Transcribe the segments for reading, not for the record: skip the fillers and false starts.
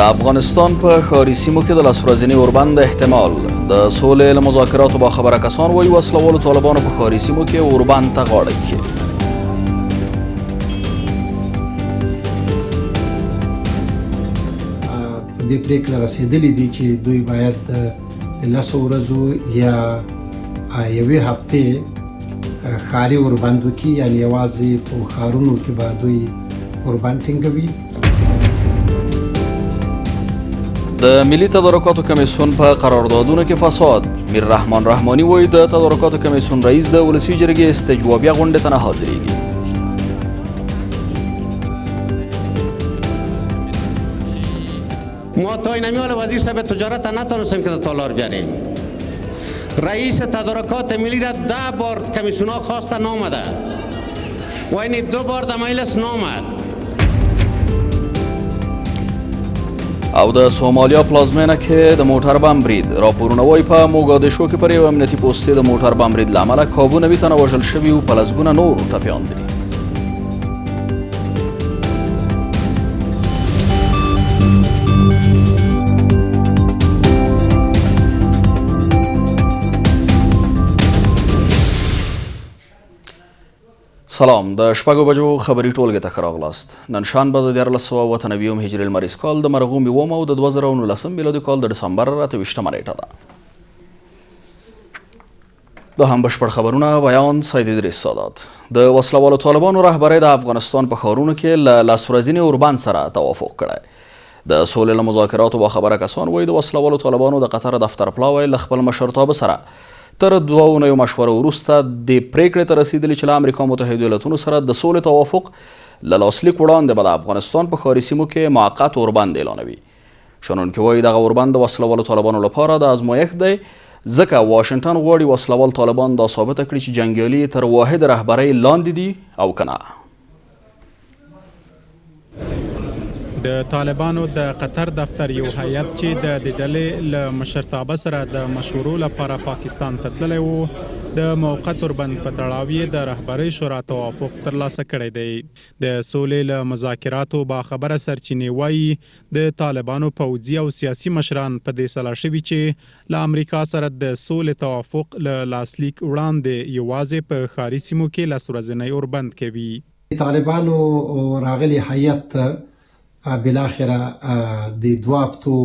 د افغانستان په ښاري سیمو کې د لس ورځني اوربند احتمال. د سولې له مذاکراتو باخبره کسان وایي وسلوالو طالبانو په ښاري سیمو کې اوربند ته غاړه ایښې. په دې پریکړه رسېدلي دي چې دوی باید د لسو ورځو یا یوې هفتې ښاري اوربند وکړي، یعنې یوازې په ښارونو کې به دوی اوربند ټینګوي. د ملي تدارکاتو کمیسیون په قراردادونو کې فساد. میر رحمان رحماني وایي د تدارکاتو کمیسیون رئیس د ولسي جرګې استجوابیه غونډې ته نه حاضرېږي. ما تا این امیال وزیر صاحب تجارت نتونستیم که تالار بیاریم. رئیس تدارکات ملی را 10 بار کمیسیون ها خواسته نامده و این 2 بار در مجلس نامد. او د سومالیا پلازمینه کې د موټر بم برید. راپورونه وایي په موګادیشو کې پر یو امنیتي پوستې د موټر بم برید له امله کابو 90 تنه وژل شوي او په لسګونه نور ټپیان دي. سلام، د شپږو بجو خبري ټولګې ته ښه راغلاست. نن شنبه د 1499 هجري لمریز کال د مرغومي اووم او د 2019 میلادي کال د ډسمبر 28مه نیټه ده. دا هم بشپړ خبرونه. بیان سید ادریس سادات. د وسلوالو طالبانو رهبرۍ د افغانستان په ښارونو کې له لس ورځني اوربند سره توافق کړی. د سولې له مذاکراتو باخبره کسان وایي د وسلوالو طالبانو د قطر دفتر پلاوی له خپل مشرتابه سره تر 2 اونیو مشورو وروسته د پریکړې ته رسیدلي چې له امریکا متحده ایالتونو سره د سولې توافق له لاسلیک وړاندې به د افغانستان په ښاري سیمو کې موقت اوربند اعلانوي. شنونکي وایي دغه اوربند د وسلوالو طالبانو لپاره د ازمایښت دی، ځکه واشنګټن غواړي وسلوال طالبان دا ثابته کړي چې جنګیالي تر واحد رهبرۍ لاندې دي او که نه. د طالبانو د قطر دفتر یو هیئت چې د ډلې له مشرتابه سره د مشورو لپاره پاکستان ته تللی و، د موقت اوربند په تړاو یې د رهبرۍ شورا توافق ترلاسه کړی دی. د سولې له مذاکراتو باخبره سرچینې وایي د طالبانو پوځي او سیاسي مشران په دې سلا شوي چې له امریکا سره د سولې توافق له لاسلیک وړاندې یوازې په ښاري سیمو کې لس ورځنی اوربند کوي. طالبانو راغلي هیئت بالاخره د 2 هفتو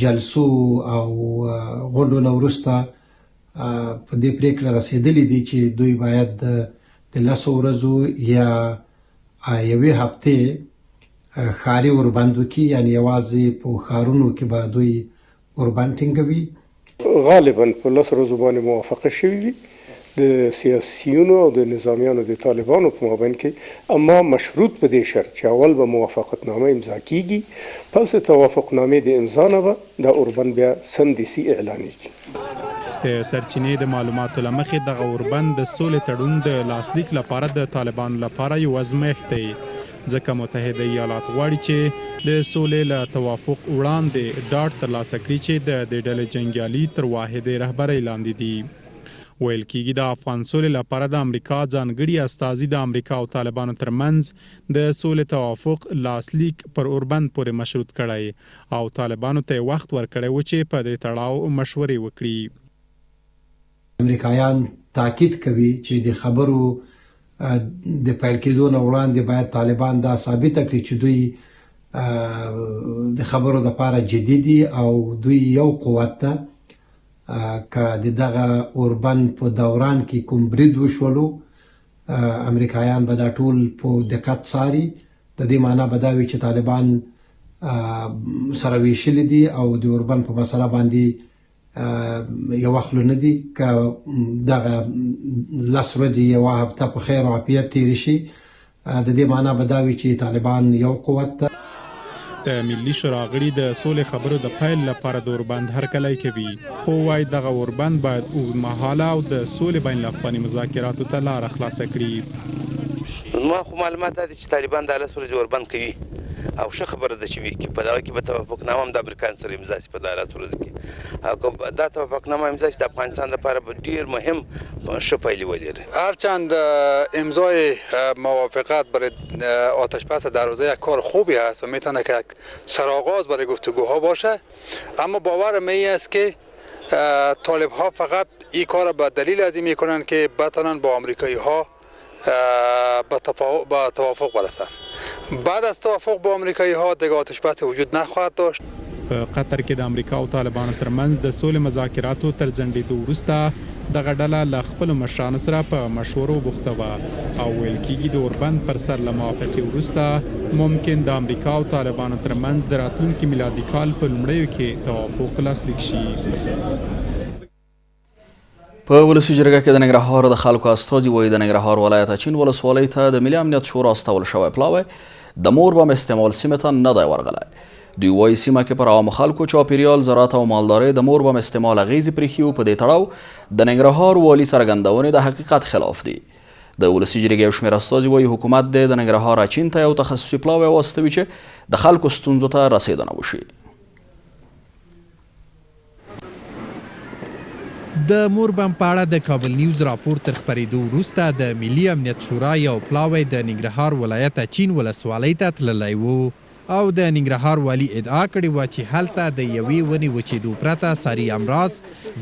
جلسو او غونډو نه وروسته په دې پریکړه رسېدلي دي چې دوی باید د لسو ورځو یا یوې هفتې ښاري اوربند وکړي، یعنې یوازې په ښارونو کې به دوی اوربند ټینګوي. غالبا په 10 ورځو باندې موافقه شوې وي د سیاسیونو او د نظامیانو د طالبانو په مابین کې، اما مشروط په دې شرط چې اول به موافقتنامه امضا کیږي، پس توافقنامې د امضا نه به د اوربند بیا سمدستي اعلانیږي. د سرچینې د معلوماتو له مخې دغه اوربند د سولې تړون د لاسلیک لپاره د طالبانو لپاره یو ازمایښت دی، ځکه متحده ایالات غواړي چې د سولې له توافق وړاندې ډاډ ترلاسه کړي چې د دې ډلې جنګیالي تر واحدې رهبرۍ لاندې دي. ویل کېږي د افغان سولې لپاره د امریکا ځانګړي استازي د امریکا او طالبانو ترمنځ د سولې توافق لاسلیک پر اوربند پورې مشروط کړی او طالبانو ته وخت ورکړی و چې په دې تړاو مشورې وکړي. امریکایان تاکید کوي چې د خبرو د پیل کېدو نه وړاندې باید طالبان دا ثابته کړي چې دوی د خبرو لپاره جدي دي او دوی یو قوت ده. که د دغه اوربند په دوران کې کوم برید وشولو، امریکایان به دا ټول په دقت څاري. د دې معنا به دا وي چې طالبان سره ویشلي دي او د اوربند په مسله باندې یو خلو نه دي. که دغه 10 ورځې یوه هفته په خیر او عافیت تېرې شي، د دې معنا به دا وي چې طالبان یو قوت ده. د ملي شورا غړي د سولې خبرو د پیل لپاره د اوربند هرکلی کوي، خو وایي دغه اوربند باید اوږدمهاله او د سولې بین الاقوامي مذاکراتو ته لاره خلاصه کړي. زما خو معلومات دا دي چې طالبان دا 10 ورځې اوربند کوي، او ښه خبره ده چې وي په دغه کې به توافقنامه هم د امریکایانو سره امضا شي په دغه 10 ورځو کې او که دا توافقنامه امضا شي د افغانستان لپاره به ډیر مهم ښه پایلې ولري. هرچند امضای موافقت برای آتش بس در روزه یک کار خوبی است و میتونه که یک سرآغاز برای گفتگوها باشه، اما باورم این است که طالب ها فقط این کار به دلیل از این میکنن که بتونن با آمریکایی ها به توافق برسن. بعد از توافق با آمریکایی ها دیگه آتش بس وجود نخواهد داشت. په قطر کې د امریکا او طالبانو ترمنځ د سولې مذاکراتو تر ځنډېدو وروسته دغه ډله له خپلو مشرانو سره په مشورو بوخته وه او ویل کېږي د اوربند پر سر له موافقې وروسته ممکن د امریکا او طالبانو ترمنځ د راتلونکي میلادي کال په لومړیو کې توافق لاسلیک شي. په ولسي جرګه کې د ننګرهار د خلکو استازي وایي د ننګرهار ولایت اچین ولسوالۍ ته د ملي امنیت شورا استول شوی پلاوی د مور بم استعمال سیمې ته نه دی ورغلی. دوی وایي سیمه کې پر عامو خلکو چاپیریال زراعت او مالدارۍ د مور بم استعمال اغیزې پرېښي وو. په دې تړاو د ننګرهار والي څرګندونې د حقیقت خلاف دي. د ولسي جرګې یو شمېر استازي وایي حکومت د ننګرهار اچین ته یو تخصصي پلاوی واستوي چې د خلکو ستونزو ته رسېدنه وشي. د مور بم په اړه د کابل نیوز راپور تر خپرېدو وروسته د ملي امنیت شورا یو پلاوی د ننګرهار ولایت اچین ولسوالۍ ته تللی و او د ننګرهار والي ادعا کړې وه چې هلته د یوې ونې وچېدو پرته ساري امراض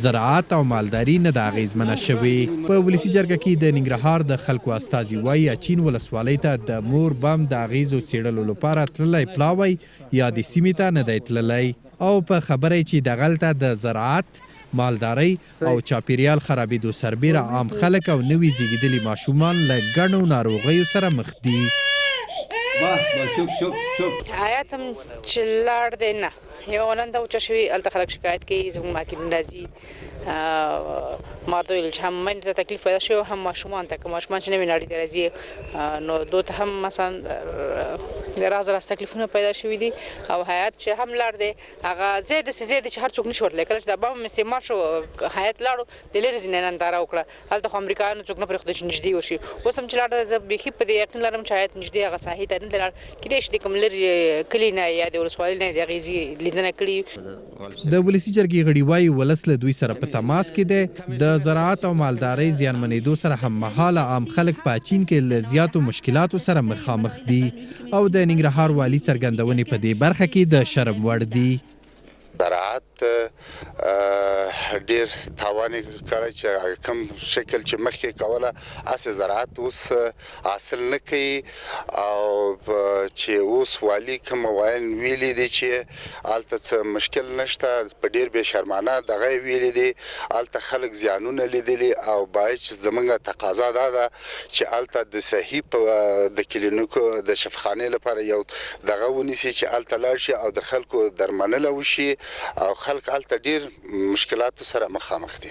زراعت او مالداري نه ده اغېزمنه شوې. په ولسي جرګه کې د ننګرهار د خلکو استازي وایي اچین ولسوالۍ ته د مور بم د اغېزو څېړلو لپاره تللی پلاوی یا د سیمې ته نه دی تللی او په خبره چې دغلته د زراعت مالدارۍ او چاپیریال خرابېدو سربیره عام خلک او نوي زیږېدلي ماشومان له ګڼو ناروغیو سره مخ دي. حیات هم چې لاړ دی نه یو نن دا وچه شوي هلته خلک شکایت کوي زموږ ماکینون راځي ما ورته ویل چې هم میندو ته تکلیف پیدا شوی هم ماشومان ته که ماشومان چې نوي ناړۍ ته راځي نو دو ته هم مثلا د راز تکلیفونه پیدا شوي دي او حیات چې هم لاړ دی هغه ځای داسې ځای دی چې هر څوک نشي ورتلی. کله چې دا بم استعمال شو حیات لاړو د لرې ځینې ننداره وکړه هلته خو امریکایانو څوک نه پرېښوده چې نږدې وشي. اوس هم چې لاړ دی زه بیخي په دې یقین لرم چې حیات نږدې هغه ساحې ته نه دی لاړ کیدای شي د کوم لرې کلي نه یا د ولسوالۍ نه د اغېزې لیدنه کړې. د ولسي جرګې غړي وایي ولس له دوی سره په تماس کې دی. د زراعت او مالدارۍ زیانمنېدو سره هممهاله عام خلک په چین کې له زیاتو مشکلاتو سره مخامخ دي او د ننګرهار والي څرګندونې په دې برخه کې د شرم وړ دي. زراعت ډیر تاوان کړی چې کوم شکل چې مخکې کوله اسې زراعت اوس حاصل نه کوي او چې اوس والي کوم ویلي دي چې هلته څه مشکل نشته په ډیر بې شرمانه دغه ویلي دي هلته خلک زیانونه لیدلي او باید چې زموږ تقاضا دا ده چې هلته د صحي د کلینیکو د شفاخانې لپاره یو دغه ونیسي چې هلته لاړ شي او د خلکو درملنه وشي او خلک هلته ډیر مشکلاتو سره مخامخ دي.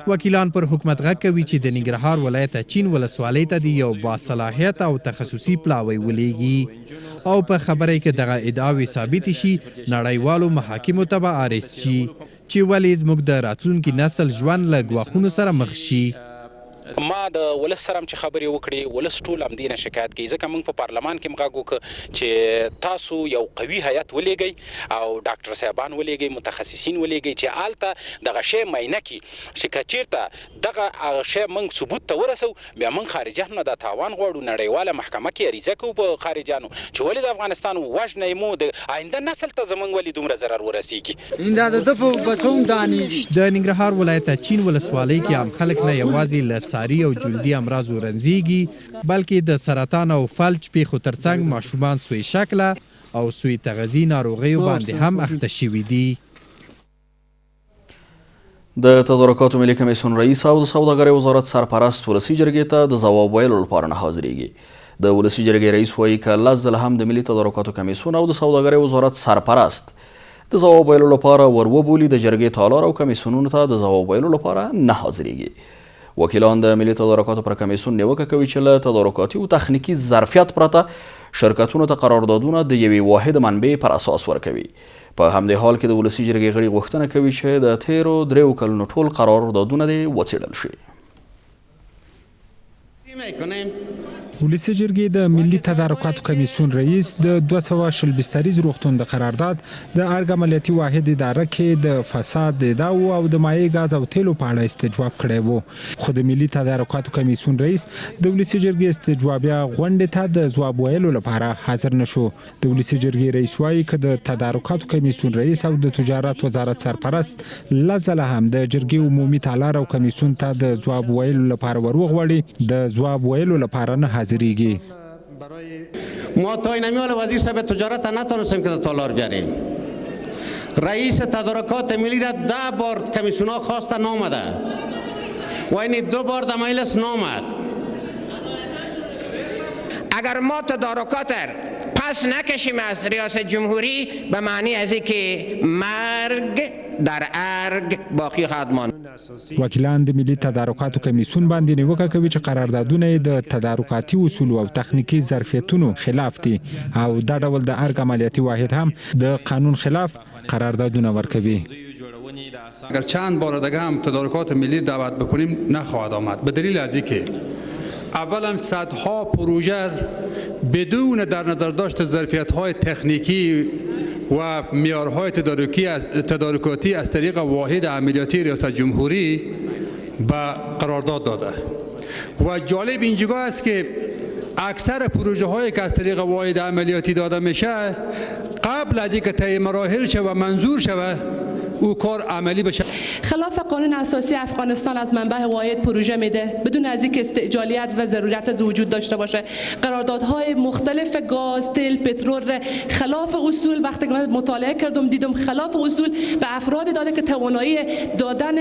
وکیلان پر حکومت غږ کوي چې د ننګرهار ولایت اچین ولسوالۍ ته د یو باصلاحیت او تخصصي پلاوی ولیږي او په خبره کې دغه ادعاوې ثابتې شي نړیوالو محاکمو ته به عرض شي چې ولې زموږ د راتلونکي نسل ژوند له ګواښونو سره مخ شي. ما د ولس سره چې خبرې وکړې ولس ټول همدې نه شکایت کوي ځکه موږ په پارلمان کې غږ وکړ چې تاسو یو قوي هیات ولېږئ او ډاکټر صاحبان ولېږئ متخصصین ولېږئ چې هلته دغه شی معاینه کړي چې که چېرته دغه شی موږ ثبوت ته ورسو بیا موږ خارجیانو نه دا تاوان غواړو نړیواله محکمه کې عریضه کوو په خارجیانو چې ولې د افغانستان وژنئ مو د آینده نسل ته زموږ ولې دومره ضرر ورسیږي. د ننګرهار ولایت اچین ولسوالۍ کې عام خلک نه یوازې له ساري او جلدي امراضو رنځېږي بلکې د سرطان او فلج پیښو ترڅنګ ماشومان سوی شکله او سوی تغذي ناروغیو باندې هم اخته شوي دي. د تدارکاتو ملي کمیسیون رئیس او د سوداګرۍ وزارت سرپرست ولسي جرګې ته د ځواب ویلو لپاره نه حاضرېږي. د ولسي جرګې رئیس وایي که لس ځله هم د ملي تدارکاتو کمیسیون او د سوداګرۍ وزارت سرپرست د ځواب ویلو لپاره ور وبولي د جرګې تالار او کمیسیونونو ته د ځواب ویلو لپاره نه حاضرېږي. وکیلان د ملي تدارکاتو پر کمیسیون نیوکه کوي چې له تدارکاتي او تخنیکي ظرفیت پرته شرکتونو ته قراردادونه د یوې واحد منبع پر اساس ورکوي. په همدې حال کې د ولسي جرګې غړي غوښتنه کوي چې د تیرو 3 کلونو ټول قراردادونه دې وڅېړل شي. ولسي جرګې د ملي تدارکاتو کمیسیون رئیس د 200 بستریز روغتون د قرارداد د ارګ عملیاتي واحد اداره کې د فساد د ادعاو او د مایع غاز او تیلو په اړه استجواب کړی وو خو د ملي تدارکاتو کمیسیون رئیس د ولسي جرګې استجوابیه غونډې ته د ځواب ویلو لپاره حاضر نشو د ولسي جرګې رئیس وایي چې د تدارکاتو کمیسیون رئیس او د تجارت وزارت سرپرست لزله هم د جرګې عمومي تالار او کمیسیون ته د ځواب ویلو لپاره وروغوړي د ځواب ویلو لپاره نه حاضریږي ما تا این امیال وزیر صاحب تجارت نتونستیم که تالار بیاریم رئیس تدارکات ملی را 10 بار کمیسیون ها خواسته نامده و این 2 بار در مجلس نامد اگر ما تدارکات پس نکشیم از ریاست جمهوری به معنی از اینکه مرگ در ارگ باقی خواهد ماند. وکیلان د ملي تدارکاتو کمیسیون باندې نیوکه کوي چې قراردادونه د تدارکاتي اصول او تخنیکی ظرفیتونو خلاف دي او دا ډول د ارګ عملیاتي واحد هم د قانون خلاف قراردادونه ورکوي. اگر چند بار دیگه هم تدارکات ملی دعوت بکنیم نخواهد آمد به دلیل از اینکه اولا صدها پروژه بدون در نظر داشت ظرفیت‌های تکنیکی و معیارهای تدارکاتی از طریق واحد عملیاتی ریاست جمهوری به قرارداد داده و جالب اینجا است که اکثر پروژه هایی که از طریق واحد عملیاتی داده میشه قبل از اینکه طی مراحل شود و منظور شود او کار عملی بشه. خلاف قانون اساسی افغانستان از منبع واحد پروژه میده بدون از اینکه استعجالیت و ضرورت از وجود داشته باشه. قراردادهای مختلف گاز، تیل، پترول خلاف اصول وقتی که من مطالعه کردم دیدم خلاف اصول به افراد داده که توانایی دادن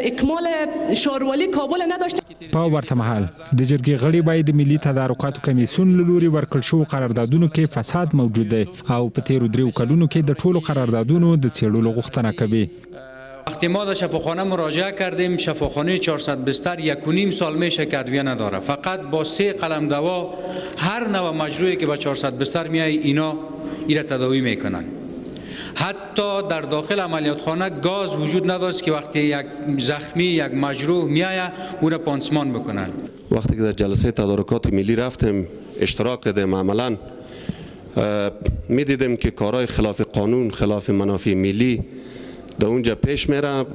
اکمال شاروالی کابل نداشته. په ورته مهال د جرګې غړي باید د ملي تدارکاتو کمیسیون له لوري ورکړل شوو قراردادونو کې فساد موجود دی او په تیرو 3 کلونو کې د ټولو قراردادونو د څېړلو غوښتنه کوي. وقتی ما در شفاخانه مراجعه کردیم شفاخانه 400 بستر 1.5 سال میشه که ادویه نداره فقط با 3 قلم دوا هر نوع مجروحی که با 400 بستر میای اینا ایره تداوی میکنن. حتی در داخل عملیات خانه گاز وجود نداشت که وقتی یک زخمی یک مجروح میآید اون را پانسمان بکنن. وقتی که در جلسه تدارکات ملی رفتیم اشتراک کردیم عملا میدیدیم که کارهای خلاف قانون خلاف منافع ملی در اونجا پیش میره.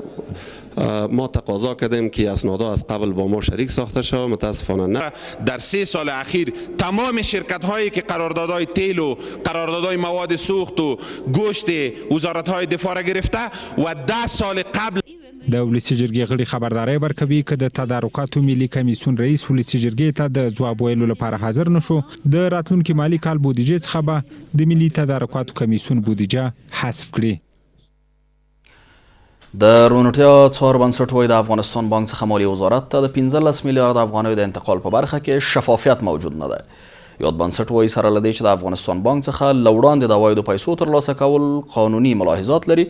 ما تقاضا کردیم که اسنادها از قبل با ما شریک ساخته شود متاسفانه نه. در 3 سال اخیر تمام شرکت هایی که قراردادهای تیل و قراردادهای مواد سوخت و گوشت وزارت های دفاع را گرفته و 10 سال قبل د ولسي جرګې غړي خبرداري ورکوي چې د تدارکاتو ملي کمیسیون رئیس ولسي جرګې ته د ځواب ویلو لپاره حاضر نشو د راتلونکي مالی کال بودیجې څخه به د ملي تدارکاتو کمیسیون بودیجه حذف کړي. د روڼتیا څار بنسټ وایي د افغانستان بانک څخه مالیې وزارت ته د 15 میلیارډ افغانیو د انتقال په برخه کې شفافیت موجود نه دی. یاد بنسټ وایي سره له دې چې د افغانستان بانک څخه له وړاندې د عوایدو پیسو ترلاسه کول قانوني ملاحظات لري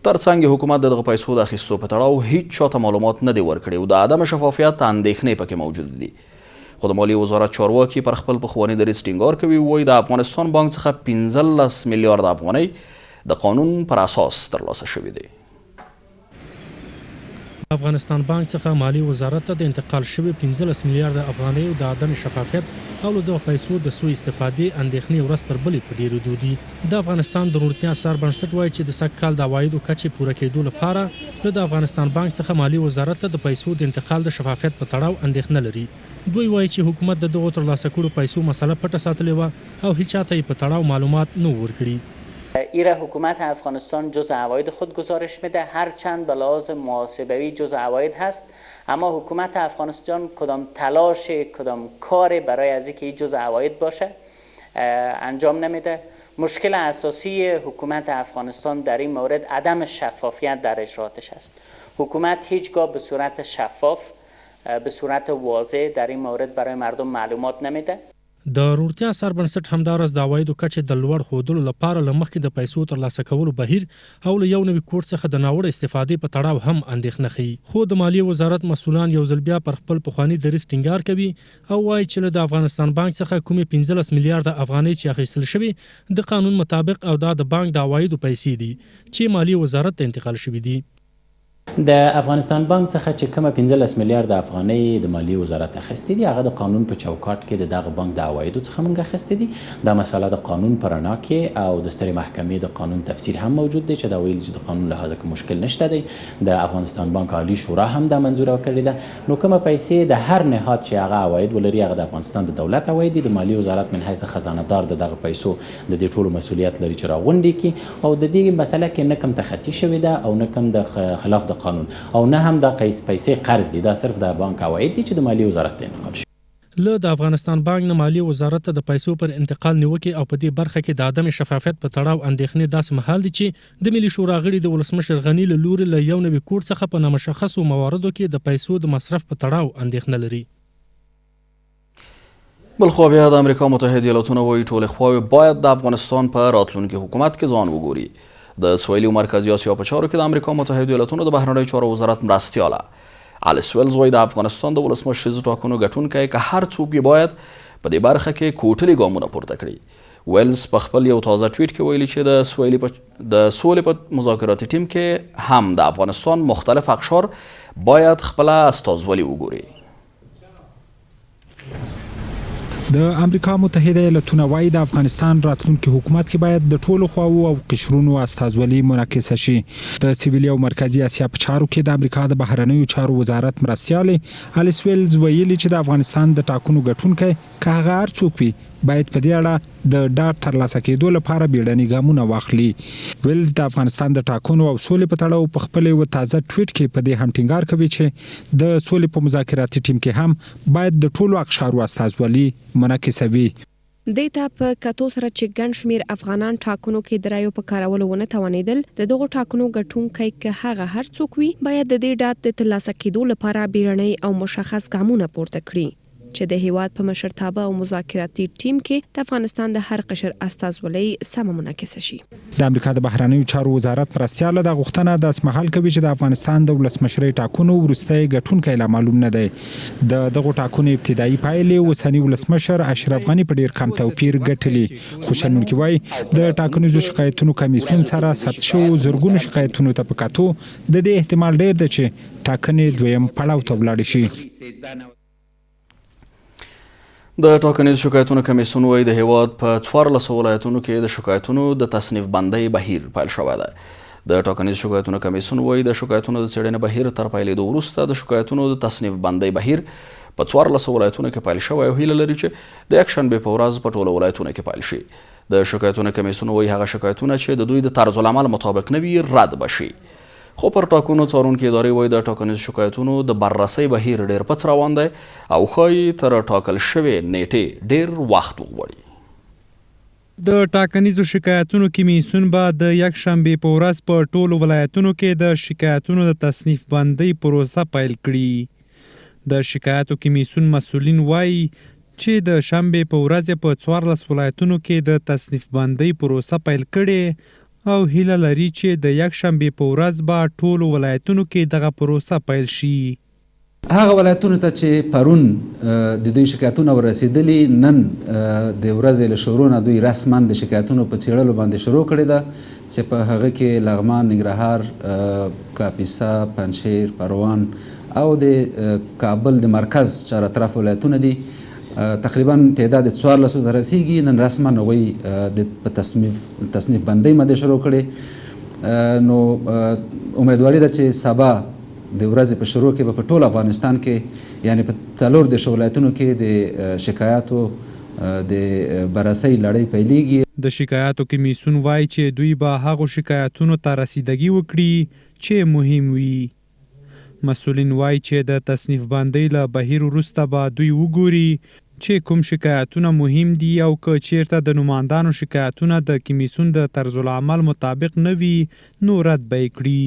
ترڅنګ حکومت دغه پیسو د اخیستو په تړاو هیڅ چاته معلومات نه دی ورکړي او د عدم شفافیت اندېښنې پکې موجود دي. خو د مالیې وزارت چارواکي پر خپل پخواني دریځ ټینګار کوي وایي د افغانستان بانک څخه 15 میلیارډ افغانۍ د قانون پر اساس ترلاسه شوي دي. افغانستان بانک څخه مالی وزارت ته د انتقال شوی 15 میلیارډ افغانۍ د عدم شفافیت او له دغه پیسو د سوء استفادې اندېښنې ورځ تر بلې په ډېرېدو دي. د افغانستان د روڼتیا څار بنسټ وایي چې د سږ کال د عوایدو کچې پوره کېدو لپاره د افغانستان بانک څخه مالی وزارت ته د پیسو د انتقال د شفافیت په تړاو اندېښنه لري. دوی وایي چې حکومت د دغو ترلاسه کړو پیسو مسله پټه ساتلې وه او هیڅ چاته یې په تړاو معلومات نه ورکړي. ایره حکومت افغانستان جزء عواید خود گزارش میده هرچند به لحاظ محاسبوی جزء عواید هست اما حکومت افغانستان کدام تلاش کدام کار برای از اینکه جزء عواید باشه انجام نمیده. مشکل اساسی حکومت افغانستان در این مورد عدم شفافیت در اجراتش است. حکومت هیچگاه به صورت شفاف به صورت واضح در این مورد برای مردم معلومات نمیده. د روڼتیا څار بنسټ همداراز د عوایدو کچې د لوړ ښودلو لپاره له مخکې د پیسو ترلاسه کولو بهیر او له یو نوي کوډ څخه د ناوړه استفادې په تړاو هم اندېښنه ښیي. خو د مالیې وزارت مسؤلان یو ځل بیا پر خپل پخواني دریځ ټینګار کوي او وایي چې له د افغانستان بانک څخه کومې 15 میلیارډ افغانۍ چې اخیستل شوي د قانون مطابق او دا د بانک د عوایدو پیسې دي چې مالیې وزارت ته انتقال شوي دي. د افغانستان بانک څخه چې کومه 15 میلیارد افغانۍ د مالیې وزارت اخیستې دي هغه د قانون په چوکاټ کې د دغه بانک د عوایدو څخه موږ اخیستې دي. دا مسله د قانون په رڼا کې او د سترې محکمې د قانون تفسیر هم موجود دی چې دا ویلي چې د قانون له حاله مشکل نشته دی. د افغانستان بانک عالی شورا هم دا منظوره کړې ده. نو کومه پیسې د هر نهاد چې هغه عواید ولري هغه د افغانستان د دولت عواید دي. د مالیې وزارت من حیث د خزانه دار دغه پیسو د دې ټولو مسؤلیت لري چې راغونډي کړي او د دې مسله کې نه کم تخطي شوې ده او نه کم د خلاف د قانون او نه هم دا پیسې قرض دي. دا صرف د بانک عواید دي چې د مالیې وزارت ته انتقال شي. له د افغانستان بانک نه مالیې وزارت ته د پیسو پر انتقال نیوکې او په دې برخه کې د عدم شفافیت په تړاو اندېښنې داسې مهال دي چې د ملي شورا غړي د ولسمشر غني له لوري له یو نوي کوډ څخه په نامشخصو مواردو کې د پیسو د مصرف په تړاو اندېښنه لري. بلخوا بیا د امریکا متحده ایالاتونه وایي ټولې خواوې باید د افغانستان په راتلونکي حکومت کې ځان وګوري. د سویلي او مرکزي اسیا په چارو کې د امریکا متحده ایالاتونو د بهرنیو چارو وزارت مرستیاله الیس ویلز وایي د افغانستان د ولسمشریزو ټاکنو ګټونکی که هر څوک یې باید په دې برخه کې کوټلي ګامونه پورته کړي. ویلز په خپل یو تازه ټویټ کې ویلي چې د سولې په مذاکراتي ټیم کې هم د افغانستان مختلف اقشار باید خپله استازولي وګوري. د امریکا متحده ایالاتونه وايي د افغانستان راتلونکي حکومت کې باید د ټولو خواو او قشرونو استازولي منعکس شي. د سویلي او مرکزي اسیا په چارو کې د امریکا د بهرنیو چارو وزارت مرستیال الیس ویلز ویلي چې د افغانستان د ټاکنو ګټونکی که هغه هر څوک وي باید په دې اړه د ډاډ ترلاسه کېدو لپاره بیړني ګامونه واخلي. ویلز د افغانستان د ټاکنو او سولې په تړاو په خپل یو تازه ټویټ کې په دې هم ټینګار کوي چې د سولې په مذاکراتي ټیم کې هم باید د ټولو اقشارو استازولي منعکسوي. دیتا په کتو سره چې ګڼ شمیر افغانان ټاکنو کې د رایو په کارولو ونه توانېدل د دغو ټاکنو ګټونکی که هغه هر څوک وي باید د دې ډاډ د ترلاسه کېدو لپاره بیړني او مشخص ګامونه پورته کړي چې د هیواد په مشرتابه او مذاکراتي ټیم کې د افغانستان د هر قشر استازولي سم منعکس شي. د امریکا د بهرنیو چارو وزارت مرستیال د غوښتنه د اسمحال کوي چې د افغانستان د ولسمشرۍ ټاکنو وروستۍ ګټونکی لا معلوم نه دی. د دغو ټاکنو ابتدایي پایلې اوسني ولسمشر اشرف غني په ډیر کم توپیر ګټلي. خو شنونکي وایي د ټاکنیزو شکایتونو کمیسیون سره ثبت شوو زرګونو شکایتونو ته په کتو د دې احتمال ډیر دی چې ټاکنې دویم پړاو ته ولاړې شي. د ټاکنیز شکایتونو کمیسیون وایي د هیواد په 14 ولایتونو کې د شکایتونو د تصنیف بندۍ بهیر پیل شوی دی. د ټاکنیز شکایتونو کمیسیون وایي د شکایتونو د څېړنې بهیر تر پیلېدو وروسته د شکایتونو د تصنیف بندۍ بهیر په 14 ولایتونو کې پیل شوی او هیله لري چې د یکشنبې په ورځ په ټولو ولایتونو کې پیل شي. د شکایتونو کمیسیون وایي هغه شکایتونه چې د دوی د طرز العمل مطابق نه وي رد بشي. خو پر ټاکنو څارونکي ادارې وایي د ټاکنیز شکایتونو د بررسۍ بهیر ډیر پڅ روان دی او ښایي تر ټاکل شوې نیټې ډیر وخت وغواړي. د ټاکنیزو شکایتونو کمیسیون به د یکشنبې په ورځ په ټولو ولایتونو کې د شکایتونو د تصنیف بندۍ پروسه پیل کړي. د شکایتو کمیسیون مسؤلین وایي چې د شنبې په ورځ په 14 ولایتونو کې د تصنیف بندۍ پروسه پیل کړي او هیله لري چې د یکشنبې په ورځ به ټولو ولایتونو کې دغه پروسه پیل شي. هغه ولایتونو ته چې پرون د دوی شکایتونه ورسېدلي نن د ورځې له شروع نه دوی رسما د شکایتونو په څېړلو باندې شروع کړې ده چې په هغه کې لغمان، ننګرهار، کاپیسا، پنجشیر، پروان او د کابل د مرکز چار اطراف ولایتونه دي. تقریبا تعداد 14 ته رسیږي. نن رسما هغوی په تصنیف بندۍ مده شروع کړې. نو امیدواري ده چې سبا د ورځې په شروع کې به په ټول افغانستان کې یعنی په 14 ولایتونو کې د شکایاتو د بررسۍ لړۍ پیلېږي. د شکایاتو کمیسیون وایي چې دوی به هغو شکایتونو ته رسیدګي وکړي چې مهم وي. مسؤلین وایي چې د تصنیف بندۍ له بهیر وروسته به دوی وګوري چې کوم شکایتونه مهم دي او که چیرته د نمایندانو شکایتونه د کمیسیون د طرز العمل مطابق نه وي نو رد به یې کړي.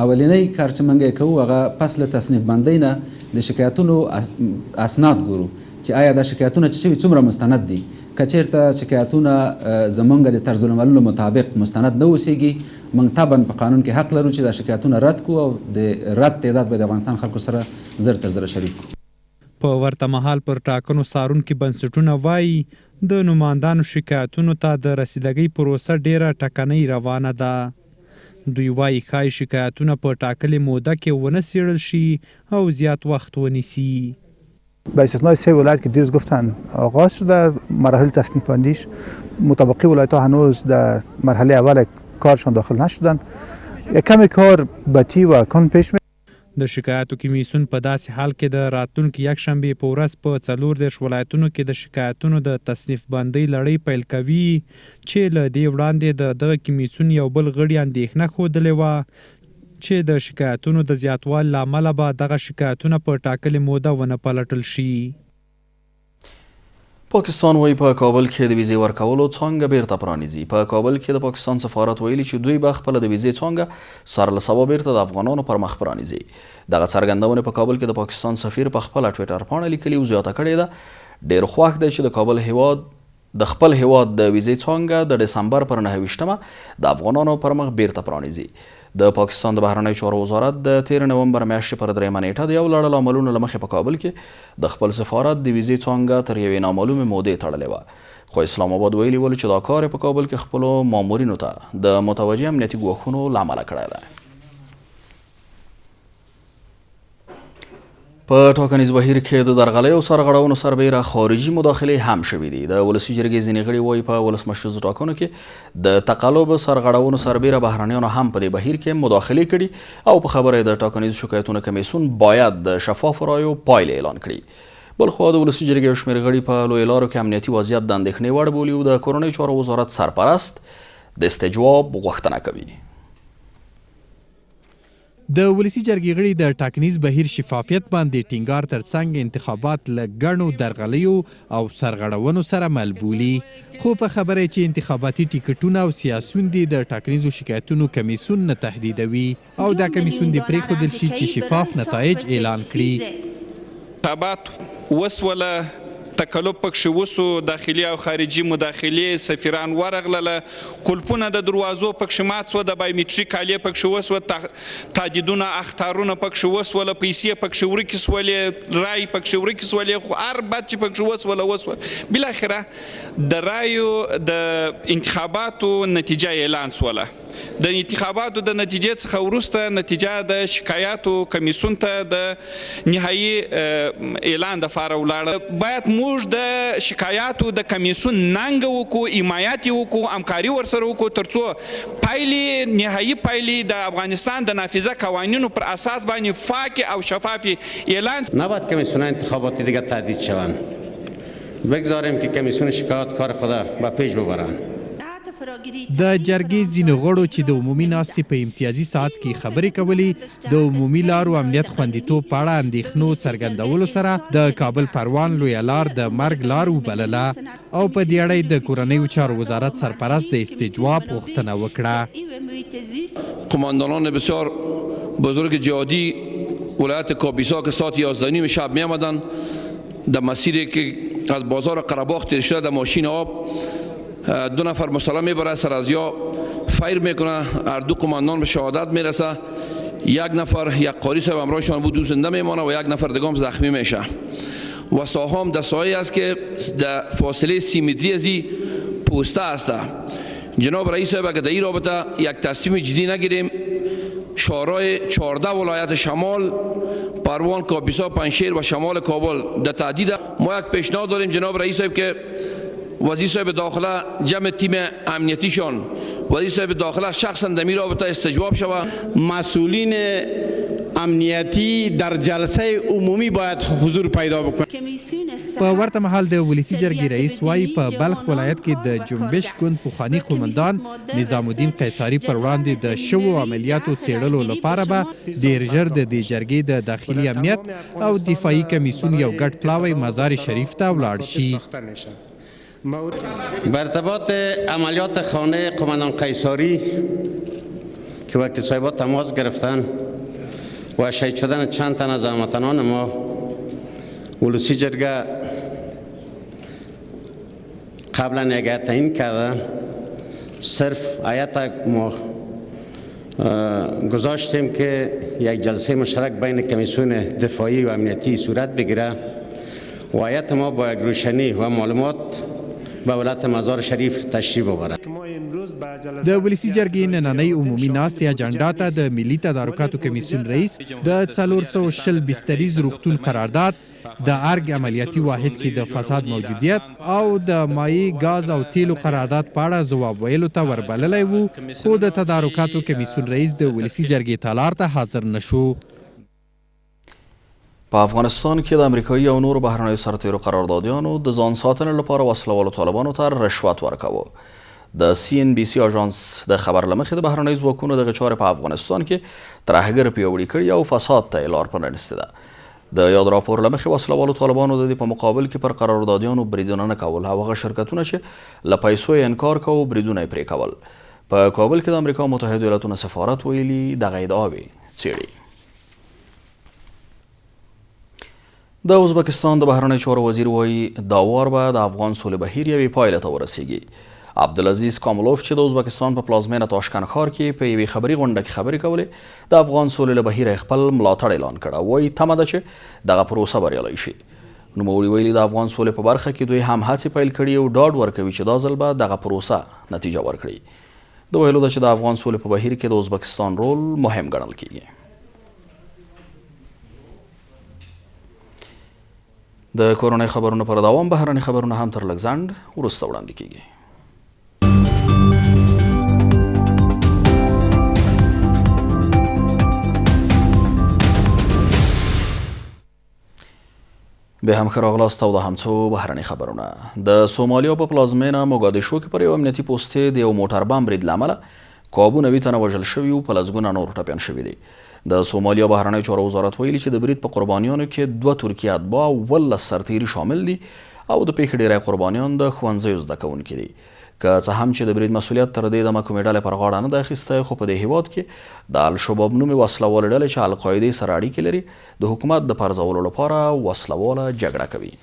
اولینی کار چې موږ کوو هغه پس له تصنیف بندۍ نه د شکایتونو اسناد ګورو چې آیا دا شکایتونه چې شوي څومره مستند دي. که چیرته شکایتونه زمونږ د طرز العملونو مطابق مستند نه اوسیږي موږ طبعا په قانون کې حق لرو چې دا شکایتونه رد کړو او د رد تعداد به د افغانستان خلکو سره زر تر زره شریک کړو. په ورته مهال پر ټاکنو څارونکي بنسټونه وایي د نمایندانو شکایتونو ته د رسیدګۍ پروسه ډیره ټکنۍ روانه ده. دوی وایي ښایي شکایتونه په ټاکلې موده کې ونه څیړل شي او زیات وخت ونیسي. به استثنای 3 ولایت که دیروز گفتن آغاز شده مراحل تصنیف بندیش، مطابقی ولایت ها هنوز در مرحله اول کارشان داخل نشدن. یک کمی کار بطی و کند پیش می د شکایتو کمیسیون په داسې حال کې د راتلونکي یکشنبې په ورځ په 14 ولایتونو کې د شکایتونو د تصنیف بندۍ لړۍ پیل کوي چې له دې وړاندې د دغه کمیسیون یو بل غړي اندېښنه ښودلې وه چې د شکایتونو د زیاتوالي له امله به دغه شکایتونه په ټاکلې موده ونه پلټل شي. پاکستان وایي په کابل کې د ویزې ورکولو څانګه بیرته پرانیزي. په کابل کې د پاکستان سفارت ویلي چې دوی به خپله د ویزې څانګه سر له سبا بیرته د افغانانو پر مخ پرانیزي. دغه څرګندونې په کابل کې د پاکستان سفیر په خپله ټویټر پاڼه لیکلي او زیاته کړې ده. ډېر خوښ دی چې د کابل هیواد د خپل هیواد د ویزې څانګه د ډسمبر پر 9 د افغانانو پر مخ بیرته پرانیزي. د پاکستان د بهرنیو چارو وزارت د 13 نومبر میاشتې پر 3 نیټه د یو لړ عملونو له مخې په کابل کې د خپل سفارت د ویزې څانګه تر یوې نامعلومې مودې تړلې وه، خو اسلام آباد ویلي ول چې دا کار په کابل کې خپلو مامورینو ته د متوجه امنیتي ګواښونو له امله کړی دی. په ټاکنیز بهیر کې د درغلیو سرغړونو سربیره خارجي مداخلې هم شوي دي. د ولسي جرګې ځینې غړي وایي په ولسمشریزو ټاکنو کې د تقلب سرغړونو سربیره بهرنیانو هم په دې بهیر کې مداخلې کړي او په خبره د ټاکنیز شکایتونو کمیسیون باید د شفافو رایو پایلې اعلان کړي. بلخوا د ولسي جرګې شمېر غړي په لویو لارو کې امنیتي وضعیت د اندېښنې وړ بولي او د کورنیو چارو وزارت سرپرست د استجواب غوښتنه کوي. د ولسي جرګې غړي د ټاکنیز بهیر شفافیت باندې ټینګار ترڅنګ انتخابات له ګڼو درغلیو او سرغړونو سره مل بولي، خو په خبره چې انتخاباتي ټیکټونه او سیاسون دي د ټاکنیزو شکایتونو کمیسیون نه تهدیدوي او دا کمیسیون دې پرېښودل شي چې شفاف نتایج اعلان کړي. انتخابات وسوله، تکلف پکښې وسو، داخلي او خارجي مداخلې، سفیران ورغلله، قلفونه د دروازو پکښې مات سوه، د بایومټریک کالې پکښې وسوه، تهدیدونه اخطارونه پکښې وسوله، پیسې پکښې ورکې سولې، رای پکښې ورکې سولې، خو هر بد چې پکښې وسوله بالاخره د رایو د انتخاباتو نتیجه اعلان سوله. د انتخاباتو د نتیجې څخه وروسته نتیجه د شکایاتو کمیسیون ته د نهایي اعلان دپاره ولاړه. باید موږ د شکایاتو د کمیسیون ننګه وکړو، حمایت یې وکړو، همکاري ورسره وکړو، ترڅو پایلې نهایي پایلې د افغانستان د نافذه قوانینو پر اساس باندې پاک او شفاف اعلان. نباید کمیسیون انتخاباتی دیگر تهدید شوند. بگذاریم که کمیسیون شکایات کار خود به پیش ببرند. د جرګې ځینو غړو چې د عمومي ناستې په امتیازي ساعت کې خبرې کولې د عمومي لارو امنیت خوندیتوب په اړه اندېښنو څرګندولو سره د کابل پروان لویه لار د مرګ لار وبلله او په دې اړه د کورنیو چارو وزارت سرپرست د استجواب غوښتنه وکړه. قماندانان بسیار بزرگ جهادی ولایت کاپیسا که ساعت 11 شب می آمدن در مسیری که از بازار قره‌باغ تیر شده در ماشین آب 2 نفر مسلح میبره، سر از یا فیر میکنه، هر دو قماندان به شهادت میرسه، یک نفر یک قاری صاحب همراهشان بود زنده میمانه و یک نفر دیگه هم زخمی میشه و ساحام در سایه است که در فاصله 30 متری از این پوسته است. جناب رئیس صاحب اگر در این رابطه یک تصمیم جدی نگیریم شهرهای 14 ولایت شمال پروان، کاپیسا، پنجشیر و شمال کابل در تهدید. ما یک پیشنهاد داریم جناب رئیس صاحب که وزیر صاحب داخله جمع تیم امنیتیشان وزیر صاحب داخله شخصا در این رابطه استجواب شود. مسئولین امنیتی در جلسه عمومی باید حضور پیدا بکنند. په ورته مهال د ولسي جرګې رئیس وایي په بلخ ولایت کې د جنبش ګوند پخواني قومندان نظام الدین قیصاري پر وړاندې د شوو عملیاتو څېړلو لپاره به ډېر ژر د دې جرګې د داخلي امنیت او دفاعي کمیسیون یو ګډ پلاوی مزار شریف ته ولاړ شي. به ارتباط عملیات خانه قماندان قیصاری که وکیل صاحبا تماس گرفتن و شهید شدن چند تن از هموطنان ما، ولسی جرگه قبلا یک هیئت تعیین کرده، صرف هیئت ما گذاشتیم که یک جلسه مشترک بین کمیسیون دفاعی و امنیتی صورت بگیره و هیئت ما با یک روشنی و معلومات به ولایت مزار شریف تشریف آورد. د ولسی جرګې نننۍ عمومي ناستې اجنډا ته د ملي تدارکاتو کمیسیون رئیس د 420 بستریز روغتون قرارداد، د ارګ عملیاتي واحد کې د فساد موجودیت او د مایع ګاز او تیلو قرارداد په اړه ځواب ویلو ته وربللی و، خو د تدارکاتو کمیسیون رئیس د ولسی جرګې تالار ته حاضر نشو. په افغانستان کې د امریکایي او نورو بهرنیو سرتیرو قراردادیانو د ځان ساتنې لپاره وسلوالو طالبانو ته رشوت ورکاوه. د CNBC اژانس د خبر له مخې د بهرنیو ځواکونو دغه چارې په افغانستان کې ترهګر پیاوړي کړي او فساد ته یې لار پرانیستې ده. د یاد راپور له مخې وسلوالو طالبانو د دې په مقابل کې پر قراردادیانو بریدونه نه کول او هغه شرکتونه چې له پیسو یې انکار کوو بریدونه یې پرې کول. په کابل کې د امریکا متحده ایالاتونو سفارت ویلي دغه ادعاوې څېړي. د ازبکستان د بهرنیو چارو وزیر وایي دا وار به د افغان سولې بهیر یوې پایلې ته ورسیږي. عبدالعزیز کاملوف چې د ازبکستان په پلازمینه تاشکند ښار کې په یوې خبري غونډه کې خبرې کولې، د افغان سولې له بهیره خپل ملاتړ اعلان کړه. وایي تمه ده چې دغه پروسه بریالی شي. نوموړي ویلي د افغان سولې په برخه کې دوی هم هڅې پیل کړي او ډاډ ورکوي چې دا ځل به دغه پروسه نتیجه ورکړي. د ویلو ده چې د افغان سولې په بهیر کې د ازبکستان رول مهم ګڼل کیږي. د کورنۍ خبرونو پر دوام بهرني خبرونه هم تر لږ ځنډ وروسته وړاندې کیږي. به هم ښه راغلاست او د هم څو بهرني خبرونه. د سومالیا په پلازمینه موګادیشو کې پر یو امنیتي پوستې د یو موټر بم برید له امله کابو 90 تنه وژل شوي او په لسګونه نور ټپیان شوي دي. د سومالیا بهرنیو چارو وزارت ویلي چې د برید په قربانیانو کې 2 ترکي اتباع او 18 سرتیري شامل دي او د پیښې ډیری قربانیان د ښوونځیو زده کوونکي دي. که څه هم چې د برید مسؤلیت تر دې دمه کومې ډلې پر غاړه نه ده اخیستی، خو په دې هیواد کې د الشباب نومې وسلهوالې ډلې چې القاعدې سره اړیکې لري د حکومت د پرځولو لپاره وسلهواله جګړه کوي.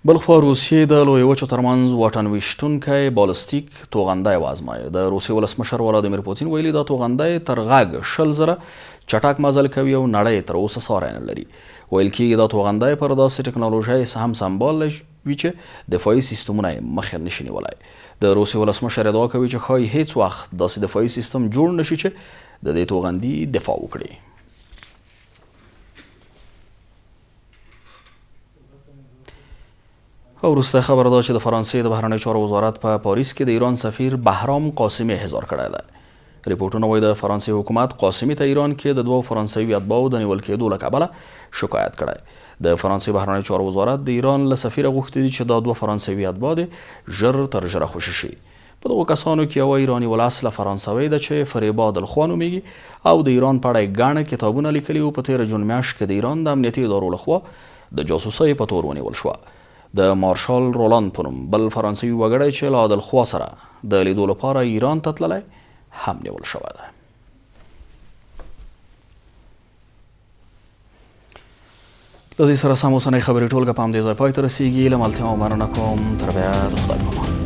بلخوا روسیې د لویې وچو ترمنځ واټن ویشتونکی بالستیک توغندی وازمایه. د روسیې ولسمشر ولادیمیر پوتین ویلي دا توغندی تر غږ 20,000 چټک مزل کوي او نړۍ تر اوسه ساری نه لري. ویل کېږي دا توغندی پر داسې ټکنالوژۍ هم سمبال وي چې دفاعي سیستمونه یې مخه نشي نیولی. د روسیې ولسمشر ادعا کوي چې ښایي هیڅ وخت داسې دفاعي سیستم جوړ نشي چې د دې توغندي دفاع وکړي. او وروسته خبره ده چې د فرانسې د بهرنیو چارو وزارت په پاریس کې د ایران سفیر بهرام قاسمي احضار کړی دی. ریپورټونه وایي د فرانسې حکومت قاسمي ته ایران کې د 2 فرانسوي اتباعو د نیول کېدو له کبله شکایت کړی. د فرانسې بهرنیو چارو وزارت د ایران له سفیره غوښتي دي چې دا 2 فرانسوي اتباع دې ژر تر ژره خوشي شي. په دغو کسانو کې یوه ایراني ولاصله فرانسوۍ ده چې فریبا دلخوا نومیږي او د ایران په اړه یې ګڼه کتابونه لیکلي او په تېره جون میاشت کې د ایران د امنیتي ادارو لخوا د جاسوسۍ په تور ونیول شوه. د مارشال رولاند په نوم بل فرانسوي وګړی چې له عادلخوا سره د لیدو لپاره ایران ته تللی هم نیول شوی دی. له دې سره سم اوسنۍ خبرې ټولګه په همدې ځای پای ته رسیږي. له ملتیا مننه کوم. تر بیا د خدای په امان.